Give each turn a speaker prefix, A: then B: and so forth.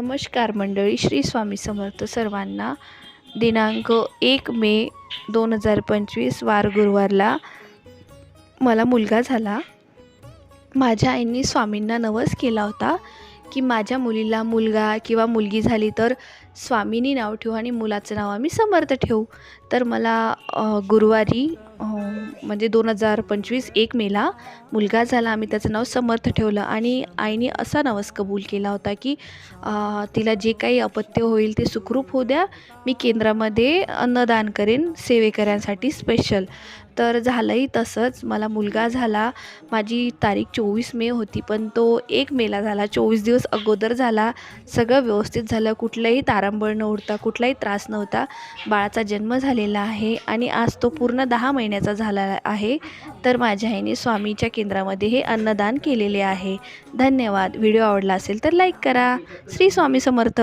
A: नमस्कार मंडळी, श्री स्वामी समर्थ सर्वांना. दिनांक 1 मे 2025 वार गुरुवारला मला मुलगा झाला. माझ्या आईंनी स्वामींना नवस केला होता की माझ्या मुलीला मुलगा किंवा मुलगी झाली तर स्वामींनी नाव ठेवू आणि मुलाचं नाव आम्ही समर्थ ठेवू. तर मला गुरुवारी म्हणजे 2025 1 मेला मुलगा झाला. आम्ही त्याचं नाव समर्थ ठेवलं आणि आईने असा नवस कबूल केला होता की तिला जे काही अपत्य होईल ते सुखरूप होऊ द्या. मी केंद्रामध्ये अन्नदान करेन सेवेकऱ्यांसाठी स्पेशल. तर झालंही तसंच. मला मुलगा झाला. माझी तारीख 24 मे होती, पण तो 1 मेला झाला. 24 दिवस अगोदर झाला. सगळं व्यवस्थित झालं. कुठलंही तारंबळ न उडता, कुठलाही त्रास नव्हता. बाळाचा जन्म झालेला आहे आणि आज तो पूर्ण 10 महिन्याचा झाला आहे. तर माझ्या आईने स्वामीच्या केंद्रामध्ये हे अन्नदान केलेले आहे. धन्यवाद. व्हिडिओ आवडला असेल तर लाईक करा. श्री स्वामी समर्थ.